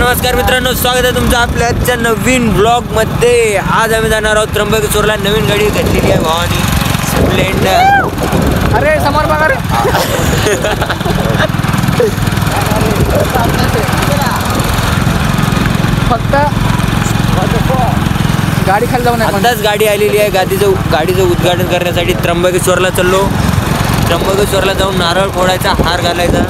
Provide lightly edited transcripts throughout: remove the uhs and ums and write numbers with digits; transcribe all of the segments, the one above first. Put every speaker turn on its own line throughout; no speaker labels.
नमस्कार मित्रांनो, स्वागत आहे तुमचं आपल्या आजच्या नवीन ब्लॉग मध्ये. आज आम्ही जाणार आहोत त्र्यंबकेश्वरला. नवीन गाडी घेतलेली आहे भावानी, स्प्लेंडर.
अरे समोर बघा रे. फक्त गाडी खाली जाऊन
आताच गाडी आलेली आहे. गाडीचं उद्घाटन करण्यासाठी त्र्यंबकेश्वरला चाललो. त्र्यंबकेश्वरला जाऊन नारळ फोडायचा, हार घालायचा.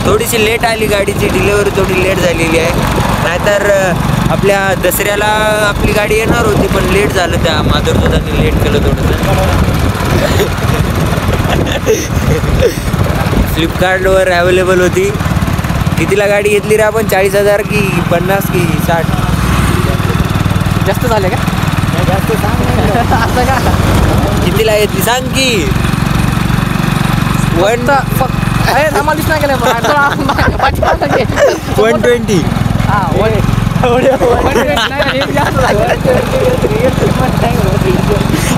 थोडीशी लेट आली गाडीची, डिलिव्हरी थोडी लेट झालेली आहे. नाहीतर आपल्या दसऱ्याला आपली गाडी येणार होती, पण लेट झालं. त्या माधुरदादांनी लेट केलं थोडंसं. फ्लिपकार्टवर अवेलेबल होती. कितीला गाडी घेतली रे आपण? 40,000 की 50 की 60?
जास्त झाले का?
जास्त सांग.
असं का?
कितीला घेतली सांग की.
आम्हाला दिसणार गेलं
120.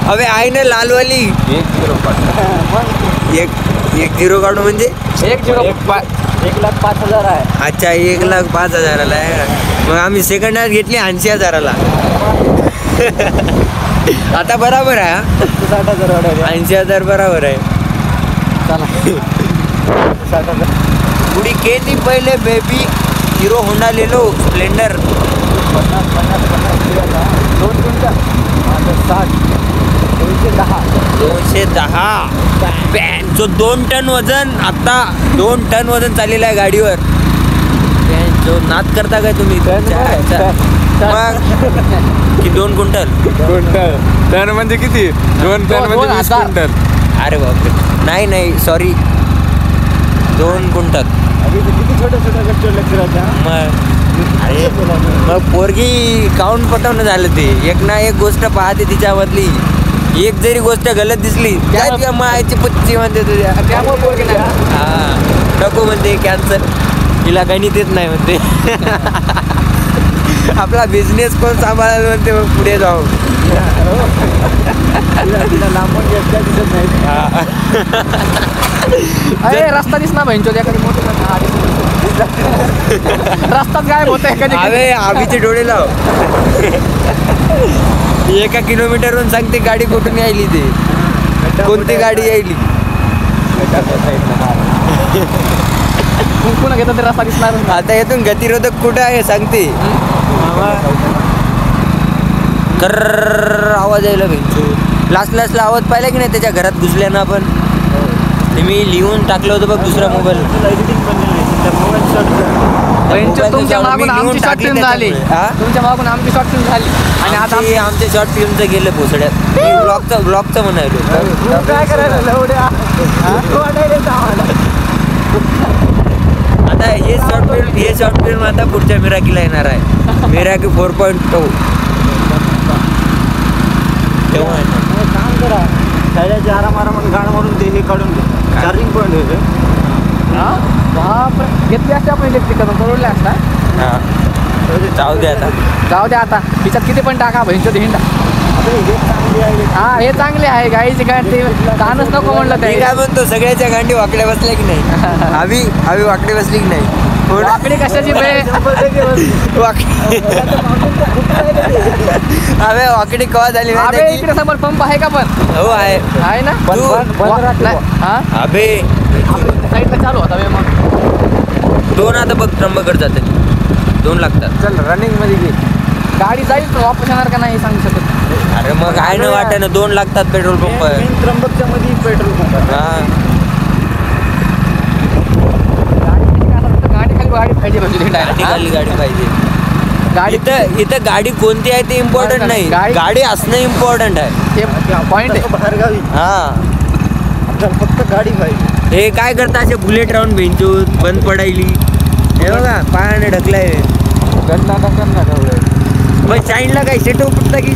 अबे आहे ना लालवाली. 1-0 काढू म्हणजे
1,05,000 आहे.
अच्छा, 1,05,000 आहे. मग आम्ही सेकंड हँड घेतली 80,000. आता बराबर आहे.
60,000
80,000 बराबर आहे. पुढी केली पहिले बेबी. हिरो होंडा ले लो, स्प्लेंडर.
2 क्विंटल 60,
210. जो 2 टन वजन, आता 2 टन वजन चाललेलं आहे गाडीवर. जो नाद करता काय तुम्ही? मग की 2 क्विंटल
टन म्हणजे किती? 2 टन म्हणजे 20 क्विंटल.
अरे बापरे, नाही सॉरी, 2 क्विंटल.
किती छोट्या गोष्टी लक्ष राहत्या.
मग पोरगी काउंट पटवणं झालं ते. एक ना एक गोष्ट पाहते तिच्यामधली. एक जरी गोष्ट गलत दिसली त्या मायची पुच्ची म्हणते तुझ्या. हा, नको म्हणते, कॅन्सल. तिला गणित येत नाही म्हणते. आपला बिझनेस कोण सांभाळायला म्हणते. मग पुढे जाऊ.
लांबून दिसत नाही.
अरे रस्ता दिसणार बहिणचो एखादी मोठी रस्ताच काय होत आहे कधी.
अरे आम्हीचे डोळे लाव. 1 किलोमीटरवरून सांगते गाडी कुठून यायली, ते कोणती गाडी यायली.
पुन्हा घेतात ते रस्ता दिसणार.
आता येथून गतिरोधक कुठं आहे सांगते. कर्र आवाज यायला भेटतो. लास्टला आवाज पाहिला की नाही त्याच्या घरात घुसल्यानं आपण. ते मी लिहून टाकलं होतं बघ दुसरा मोबाईल.
तुमच्या मागून आमची शॉर्ट फिल्म झाली. तुमच्या मागून आमची शॉर्ट फिल्म झाली आणि आता
आमच्या शॉर्ट फिल्मचं गेलं पोसड्यात. ब्लॉगचं म्हणायलो.
काय करायला
आता हे शॉर्ट फिल्म आता पुढच्या मिराकीला येणार आहे. मिराकी 4.0 तेव्हा
काम करा. सायडाच्या आरामारामध्ये गाणं मारून ते हे काढून दे. चार्जिंग पॉईंट होते.
घेतली असते आपण इलेक्ट्रिक परवडले असता. जाऊ द्या आता तिच्यात किती पण टाका बहिणचं हिंडा. हा, हे चांगले आहे. गाडीची गाडी ताणच नको म्हणलं.
मी काय म्हणतो, सगळ्याच्या गांडी वाकड्या बसल्या की नाही? आम्ही वाकडी बसली की नाही?
वाकडी कशाची
अबे वाकडी कवा झाली?
इकडे समोर पंप आहे का? पण
हो आहे
ना.
अबे
साईडला चालू होता मग
2 आता बघ त्र्यंबककडे जाते. 2 लागतात.
चल रनिंग मध्ये घे.
गाडी जाईल पण वापस येणार का नाही सांगू शकत.
अरे मग आहे ना वाटायला 2 लागतात पेट्रोल पंप.
त्र्यंबकच्या मध्ये पेट्रोल पंप.
गाडी पाहिजे
गाडी पाहिजे. इथं गाडी कोणती आहे ते इम्पॉर्टंट नाही, गाडी असणं इम्पॉर्टंट आहे.
पॉइंट आहे
बाहेर गावी. आपल्याला फक्त गाडी पाहिजे.
हे काय करता असे बुलेट राऊंड भेंचू बंद पडायली. हे बघा पायाने ढकलाय. मग चाईनला काय सेट उपटता की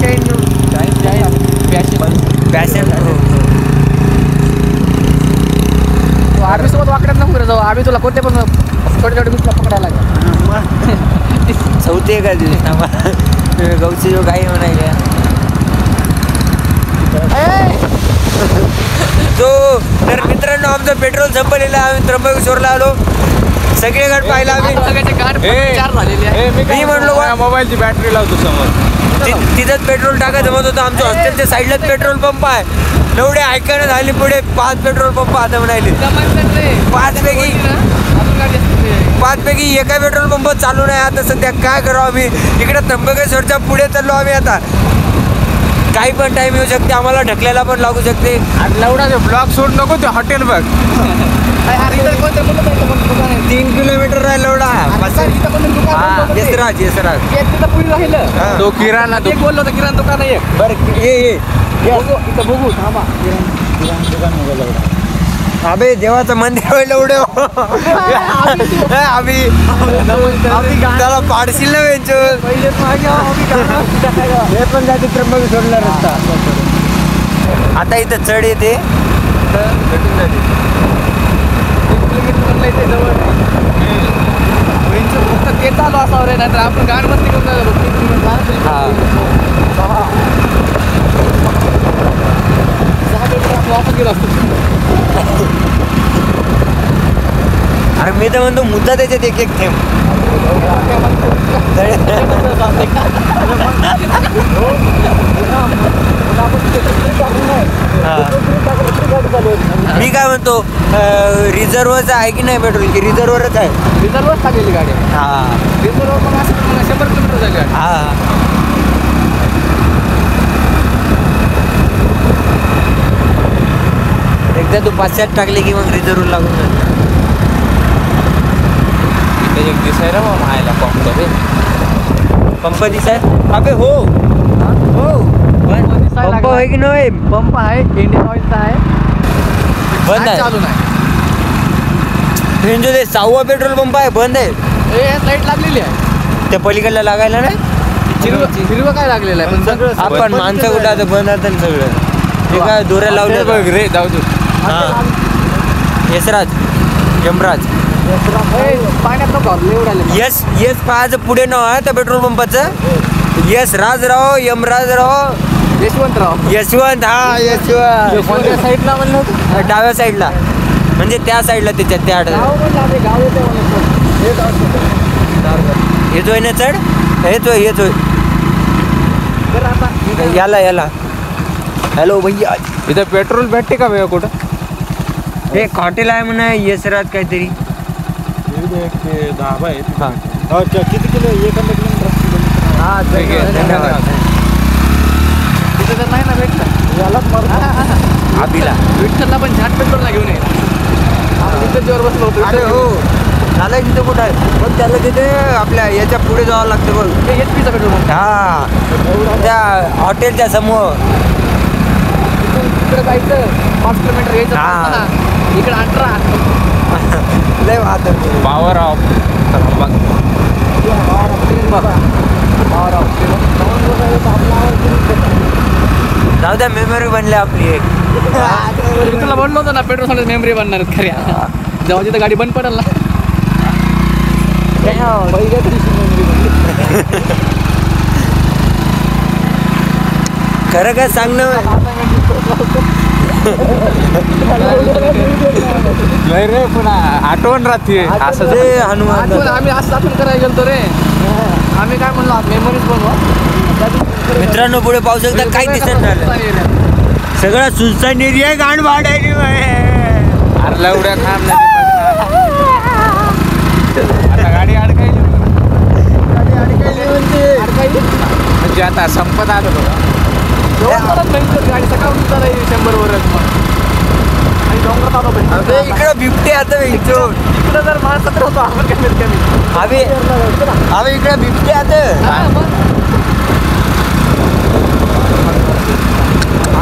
पॅशन.
आम्ही सोबत वाकड्यात नको जाऊ. आम्ही तुला कोणते पण छोटे गोष्टी पकडायला लागेल.
चौथी का तुझे गौची जो काही म्हणायला. तर मित्रांनो, आमचं पेट्रोल संपलेलं. आम्ही त्र्यंबकेश्वरला आलो. सगळे गट पाहिला आम्ही.
चार झालेली आहे.
मी म्हणलो बा,
मोबाईलची बॅटरी लावतो समोर.
तिथंच पेट्रोल टाकायचं म्हणत होतं. आमच्या हॉस्टेलच्या साईडलाच पेट्रोल पंप आहे. एवढे ऐकायला झाली पुढे 5 पेट्रोल पंप आता म्हणाले. पाच पैकी एका पेट्रोल पंप चालू नाही आता सध्या. काय करावं आम्ही? इकडे त्र्यंबकेश्वरच्या पुढे चाललो आम्ही आता. काही पण टाइम येऊ शकते, आम्हाला ढकलायला पण लागू शकते.
लवडा ब्लॉक सोड नको ते हॉटेल बघ.
3 किलोमीटर आहे लवडा. यशराज
राहिलं
तो किराणा
एक बोललो होतं किराणा दुकान आहे एक.
बरं ये
इथं बघू थांबा.
अबे देवाचं मंदिर आहे लवडे. आम्ही त्याला पाडशील ना वेचून. हे पण जाते त्र्यंबकेश्वरला रस्ता. आता इथं चढ येते.
फक्त ते चालू असावं रे, नाहीतर आपण गाडी मस्ती करून वापस गेलो असतो.
अरे मी तर म्हणतो मुद्दा त्याच्यात एक एक थेंब. मी काय म्हणतो रिझर्वच आहे की नाही पेट्रोल? की रिझर्वरच आहे?
रिझर्वच टाकलेली गाडी.
हा
रिझर्व पण असं 100 किलोमीटर झाली गाडी.
हा एकदा तू 500 टाकले की मग रिझर्व लागून जाईल.
एक दिसायला मग मायला पंप रे.
पंप दिसाय? अबे हो हो पंप आहे की नाही?
पंप आहे, इंडियन ऑइलचा आहे.
बंद आहे.
चालू नाही.
म्हणजे ते 6वा पेट्रोल पंप आहे, बंद आहे.
लाईट लागलेली आहे.
त्या पलीकडला लागायला नाही.
हिरवं काय लागलेलं आहे पण सगळं
आपण माणसं कुठं आता बंद आता सगळं. ते काय दोऱ्या लावल्या
बघ रे जाऊ दे.
हा यशराज यमराज
पाण्यात नको एवढ्याला.
यस यस पाहायचं पुढे नाव आहे त्या पेट्रोल पंपाचं. यस राजराव यमराजराव
यशवंतराव.
यशवंत. हा यशवंत.
कोणत्या साईडला म्हणलं होतं?
डाव्या साईडला म्हणजे त्या साईडला त्याच्यात त्या
गाव
येतोय ना चढ. येतोय येतोय याला याला. हॅलो भैया.
इथं पेट्रोल भेटते का भैया कुठं?
एक हॉटेल आहे म्हणा यशराज काहीतरी.
धाबा आहे.
हा
किती किलो? 1 किलोमीटर.
हा धन्यवाद.
तिथं तर नाही ना भेटलं.
अभिला
विठ्ठलला पण झाट पेट्रोलला घेऊन ये. तिथं बसलो होतो.
अरे हो झालं तिथं कुठं आहे? पण त्याला तिथे आपल्या याच्या पुढे जावं लागतं बघ.
HP चा पेट्रोल पंप.
हा त्या हॉटेलच्या समोर.
इकडे जायचं 5 किलोमीटर यायचं.
हा.
इकडे 18.
लय वाहत.
Power of.
जाऊ द्या मेमरी बनली आपली एक.
तुला म्हणलं होतं ना पेट्रोल साठी मेमरी बनणार आहेत खऱ्या. जेव्हा तिथं गाडी बंद पडेल ना
खरं काय सांग ना.
नाही रे पुन्हा आठवण राहते असं.
ते हनुमान
आम्ही असं आठवण करायला गेलतो रे. आम्ही काय म्हणलो मेमरीज बनवा.
मित्रांनो पुढे पाहू शकता काही दिसत नाही. सगळं सुनसान एरिया गाण वाढायली.
अरे लवड्या खाम आता गाडी अडकायली. म्हणजे आता संपत आलं बघा.
गाडी सकाळून चालायची 100 वरच. आणि डोंगरात आलो.
इकडं बिबटे आता इकडं
जर माणसं होतो आपण कमीत कमी.
आम्ही इकडे बिबटे आता.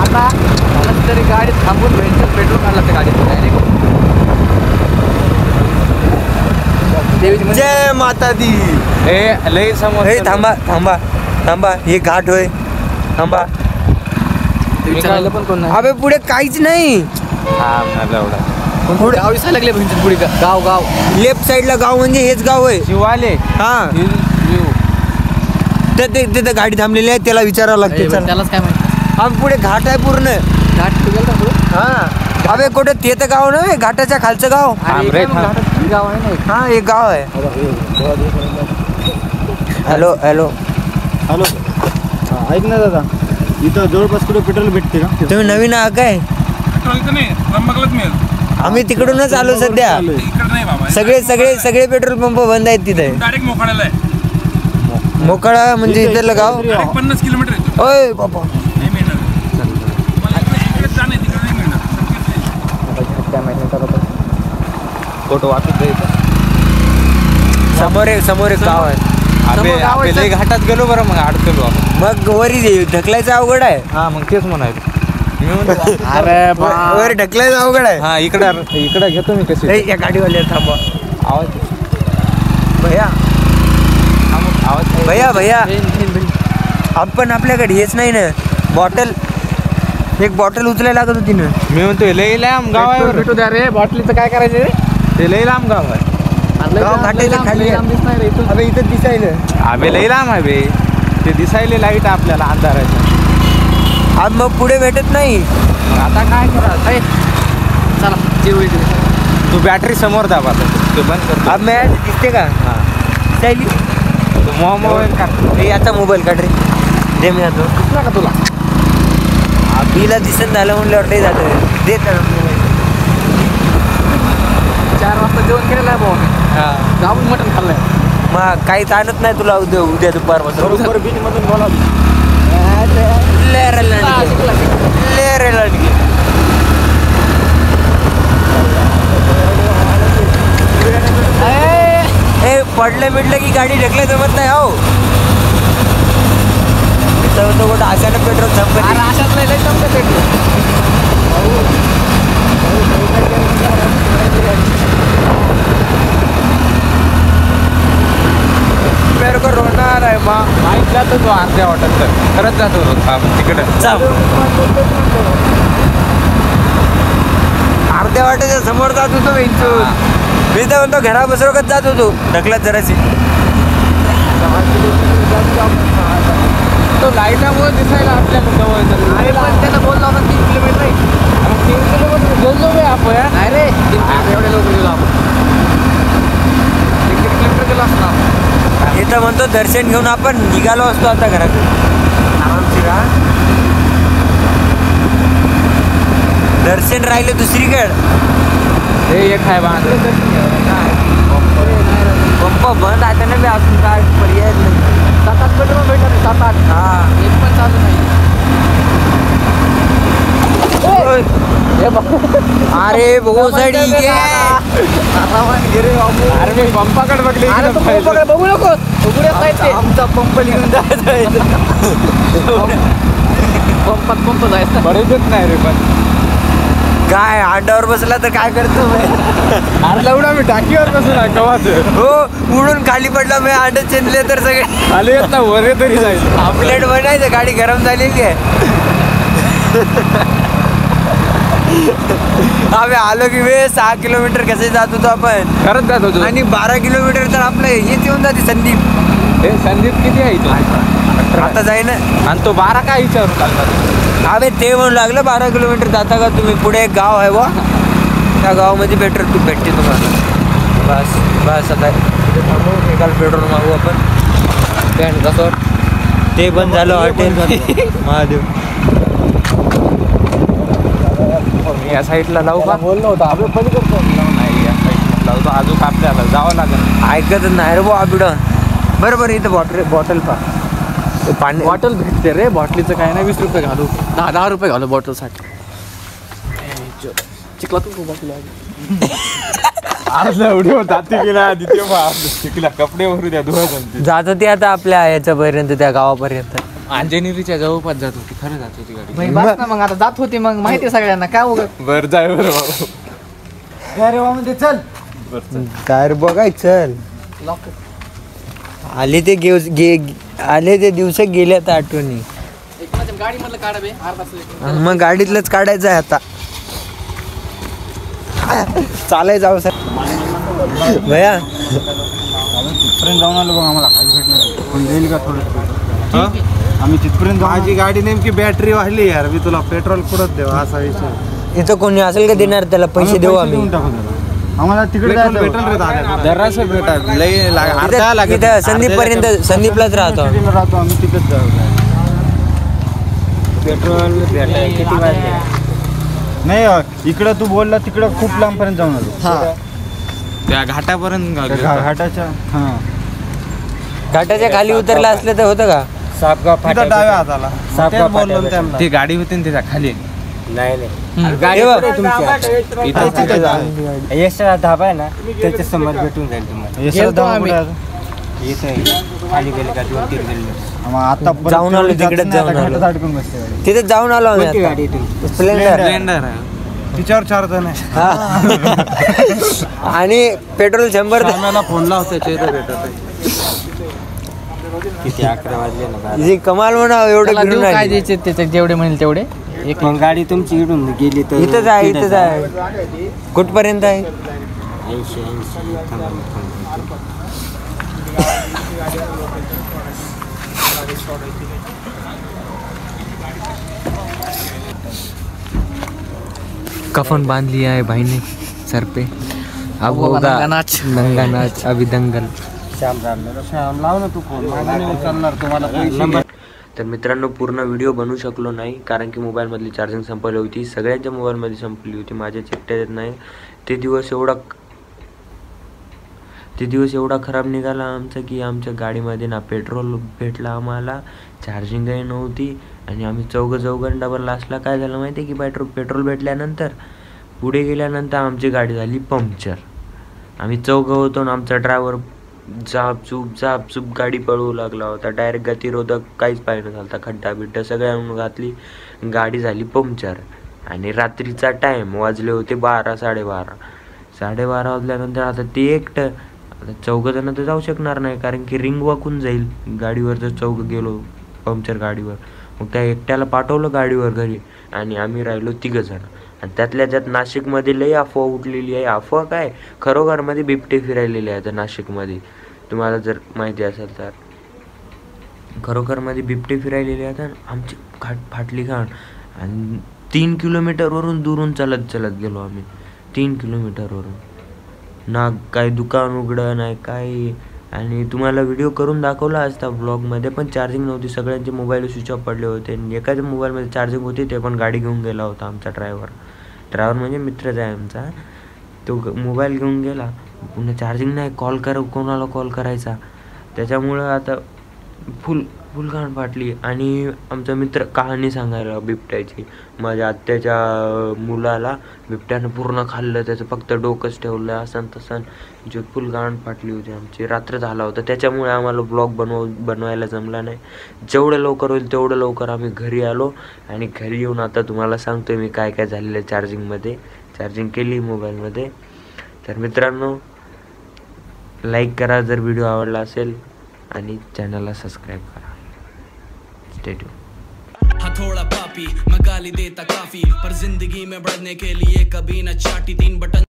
आता तरी गाडीत थांबून पेट्रोल काढला त्या गाडीत.
जय माता दी.
हे लय समोर.
हे थांबा थांबा थांबा. हे घाट होय. थांबा.
विचारायला पण कोण नाही.
अबे पुढे काहीच नाही.
पुढे गाव दिसायला लागले म्हणजे पुढे गाव गाव.
लेफ्ट साईडला गाव म्हणजे हेच गाव आहे.
शिवाले.
हा तर तिथं गाडी थांबलेली आहे. त्याला विचारावं लागते.
त्यालाच काय माहिती.
आम्ही पुढे घाट आहे पूर्ण.
घाट गेला पुढे.
हा अबे कुठे ते तर गाव नव्हे घाटाच्या खालचं गाव.
गाव आहे ना एक.
हा एक गाव आहे. हॅलो हॅलो
हॅलो ऐक ना दादा, इथं जवळपास कुठे पेट्रोल भेटते का?
तुम्ही नवीन आहात काय? आम्ही तिकडूनच आलो सध्या. सगळे सगळे सगळे पेट्रोल पंप बंद आहेत तिथे.
डायरेक्ट मोखाड्याला आहे.
मोकळा म्हणजे इथलं गाव.
50 किलोमीटर येतो.
ओय बाबा
नाही मिळणार मला इकडे जाणं आहे, तिकडे नाही मिळणार.
फोटो वाटत
समोर एक गाव आहे.
लय घाटात गेलो बरं, मग अडकलो.
मग वरी ढकलायचं अवघड आहे.
हा मग तेच म्हणायचं.
अरे वर ढकलायचं अवघड आहे.
हा इकडं घेतो मी कशी.
या गाडीवाले थांबवा.
आवाज
भैया
आवाज
भैया भैया आपण आपल्याकडे हेच नाही ना बॉटल. एक बॉटल उचलायला लागत होती ना.
मी म्हणतोय लई लांब गाव आहे. भेटू द्या रे. बॉटलीचं काय करायचं रे? ते लई लांब गाव आहे.
गाव घाटायचं खाली आहे. अबे इथं दिसायलं.
अबे लई लांब आहे बे. ते दिसायले लाईट आपल्याला अंधारायचं.
अब मग पुढे भेटत नाही.
आता काय करा? चला जेवढी तू बॅटरी समोर दाबा. ते बंद कर.
अब मॅच दिसते का? दिसायली.
मोबाईल का?
हे आता मोबाईल काढ रे. दे मी जातो.
दिसला का तुला?
बिला दिसत झालं म्हणल्यावर ते जातं. दे तर
4 वाजता जेवण केलेलं आहे भाऊ.
हा
जाऊन मटण खाल्लंय.
मग काही ताणत नाही तुला उद्या दुपारपासून.
बरोबर बीच मधून बोला.
हे पडलं मिडलं की गाडी ढकल्या जमत नाही. हो तो कुठं अचानक पेट्रोल संपलं.
अशात लय संपलं पेट्रोल.
मेरे को रोना आ रहा है माँ.
माहीत जातो तो अर्ध्या वाटत तर खरंच जातो तिकडं.
अर्ध्या वाटेच्या समोर जात होतो मी. मी तर म्हणतो घरा बसरोगत जात होतो ढकलत जराशी.
तो लाईटामुळे दिसायला आपल्याला जवळ.
अरे पण त्याला बोलला होता 3 किलोमीटर आहे.
3 किलोमीटर गेलो बे आपण.
नाही रे
एवढे लोक गेलो आपण. 1 किलोमीटर गेलो असणार.
इथं म्हणतो दर्शन घेऊन आपण निघालो असतो आता घरात. दर्शन राहिले दुसरीकडे.
हे एक आहे बांध.
पंप बंद आहे ना. मी अजून काय पर्याय नाही.
7-8 पेट्रोल भेटत. 7-8.
हा
एक पण चालू नाही.
अरे बहुत साडी
अरे मी पंपाकडे बघले.
बघू नको. आमचा पंप लिहून जायचं.
पंप जायचं बरेच नाही रे. पण
काय अंडावर बसला तर काय करतो.
अरे लवडा मी टाकीवर बसून आहे कवाच.
हो उडून खाली पडला मी. अंडे चिंदले तर सगळे
आले येत ना वर तरी जायचं.
ऑमलेट बनायचं. गाडी गरम झालेली आहे. आम्ही आलो की 6 किलोमीटर कसे जात होतो आपण.
खरंच जात होतो.
आणि 12 किलोमीटर तर आपलं हेच येऊन जाते संदीप.
हे संदीप किती आहे इथं?
आता जाईन.
आणि तो 12 काय विचारून चालतात.
अबे ते म्हणू लागलं 12 किलोमीटर जाता का तुम्ही. पुढे एक गाव आहे बा. त्या गावामध्ये पेट्रोल पंप भेटते तुम्हाला. बस आता एकाला पेट्रोल मागू आपण.
पॅन्ट कसं
ते बंद झालं हॉटेल महादेव.
या साईडला लावू का? बोललो होता आपण पलीकडे. नाही या साईडला लावतो. अजून आपल्याला जावं लागेल.
ऐकतच नाही रे बा आबिडं. बरोबर इथं बॉटल पा पाणी
बॉटल भेटते रे. बॉटलीचं काय नाही. 20 रुपये घालू. 10 रुपये घालू बॉटलसाठी. चिखला तू बॉटल
आज एवढी जाती गेला चिखला कपडे भरू द्या धुवायचं.
जात होती आता आपल्या याच्यापर्यंत त्या गावापर्यंत.
अंजनेरीच्या जवळपास जात होती. खरं जात होती गाडी.
मग आता जात होती. मग माहिती सगळ्यांना काय उगा.
बर जाय बरं बाबू.
मध्ये चल.
काय रे बघाय चल. आले ते दिवस गेले आता आठवणी.
गाडी मधलं काढा बे. अर्धा
मग गाडीतलंच काढायचं आहे आता. चालायचं सर भैया.
तिथपर्यंत जाऊन आलो बघ. आम्हाला काही भेटणार पण देईल का थोडं. आम्ही तिथपर्यंत
माझी गाडी नेमकी बॅटरी वाढली यार. मी तुला पेट्रोल पुरत देऊ असा विषय.
इथं कोणी असेल का देणार त्याला पैसे देऊ आम्ही.
आम्हाला तिकडे जायचं
भेटेल रे दादा
जरासं भेटा लई अर्धा
इथं
लागेल
इथं संदीप पर्यंत संदीपलाच राहतो आम्ही.
सिटीला राहतो आम्ही तिकडेच जाऊ.
पेट्रोल किती वाजले
नाही इकडं तू बोलला तिकडं खूप लांबपर्यंत जाऊन आलो.
त्या घाटापर्यंत
घाटाच्या हां
घाटाच्या खाली उतरला असलं तर होतं का?
सापगाव
तिथं डाव्या हाताला
सापगाव
तेच बोललो ना त्यांना.
ती गाडी होती ना त्याच्या खाली
गाडी
यशा धाबा आहे ना त्याच्या समोर भेटून जाईल तुम्हाला
गेलतो आम्ही.
येतं खाली गेले का 2-3 किलोमीटर
आता
जाऊन आलो, तिकडेच जाऊन आलो.
अडकून बसते गाडी.
तिथे जाऊन आलो आम्ही
कोणती
आता.
गाडी आहे तुमची?
स्प्लेंडर
स्प्लेंडर
तिच्यावर 4 जण आहे.
हा. आणि पेट्रोल 100
आम्हाला फोन लावतो त्याचं भेटत
किती 11 वाजले ना
जी कमाल म्हणा एवढं
त्याला देऊ
फिरून
काय
आली.
द्यायचे त्याचे जेवढे म्हणेल तेवढे. एक
पण गाडी तुमची इकडून गेली तर
इथंच आहे कुठपर्यंत आहे?
80
कफन बांधली आहे भाईने सर पे. अब होगा
नाच.
नंगा नाच अभी दंगल.
श्याम लाव ना तू फोन माझा नाही उचलणार तुम्हाला पैसे
तर मित्रांनो पूर्ण व्हिडिओ बनवू शकलो नाही कारण की मोबाईलमधली चार्जिंग संपली होती. सगळ्यांच्या मोबाईलमध्ये संपली होती, माझ्या चिठ्ठ्यात नाही. ते दिवस एवढा खराब निघाला आमचा की आमच्या गाडीमध्ये ना पेट्रोल भेटला आम्हाला, चार्जिंगही नव्हती आणि आम्ही चौघं डबल लास्टला काय झालं माहिती आहे की पेट्रोल भेटल्यानंतर पुढे गेल्यानंतर आमची गाडी झाली पंक्चर. आम्ही चौघं होतो आणि आमचा ड्रायव्हर झापचूप गाडी पळवू लागला होता. डायरेक्ट गतिरोधक काहीच पाहिजे झाला, खड्डा बिड्डा सगळ्यांना घातली, गाडी झाली पंक्चर. आणि रात्रीचा टाईम वाजले होते 12-12:30. 12:30 वाजल्यानंतर आता ते एकटं, आता 4 जण तर जाऊ शकणार नाही कारण की रिंग वाकून जाईल गाडीवर जर 4 गेलो पंक्चर गाडीवर. मग त्या एकट्याला पाठवलं गाडीवर घरी आणि आम्ही राहिलो 3 जण. आणि त्यातल्या त्यात नाशिकमध्ये लई अफवा उठलेली आहे. अफवा काय, खरोखरमध्ये बिबटे फिरायलेले आहेत नाशिकमध्ये. तुम्हाला जर माहिती असेल तर खरोखरमध्ये बिबटे फिरायलेले आहेत. आमची फाटली घाण आणि 3 किलोमीटरवरून दुरून चालत गेलो आम्ही. 3 किलोमीटरवरून ना काही दुकान उघडं नाही काही. आणि तुम्हाला व्हिडिओ करून दाखवला असता ब्लॉगमध्ये, पण चार्जिंग नव्हती, सगळ्यांचे मोबाईल स्विच ऑफ पडले होते. एकाच्या मोबाईलमध्ये चार्जिंग होती, ते पण गाडी घेऊन गेला होता आमचा ड्रायव्हर म्हणजे मित्रच आहे आमचा. तो मोबाईल घेऊन गेला, पुन्हा चार्जिंग नाही, कोणाला कॉल करायचा. त्याच्यामुळं आता फुल घाण फाटली. आणि आमचा मित्र कहाणी सांगायला बिबट्याची, माझ्या आत्याच्या मुलाला बिबट्यानं पूर्ण खाल्लं, त्याचं फक्त डोकंच ठेवलं असं तसं. जे फुल घाण फाटली होती आमची. रात्र झाला होता, त्याच्यामुळे आम्हाला ब्लॉग बनवायला जमला नाही. जेवढं लवकर होईल तेवढं लवकर आम्ही घरी आलो आणि घरी येऊन आता तुम्हाला सांगतोय मी काय काय झालेलं आहे चार्जिंगमध्ये. चार्जिंग केली मोबाईलमध्ये. तर मित्रांनो लाईक करा जर व्हिडिओ आवडला असेल आणि चॅनलला सबस्क्राईब करा. Stay tune.
हथौड़ा पापी मैं गाली देता काफी, पर जिंदगी में बढ़ने के लिए कभी न चाटी 3 बटन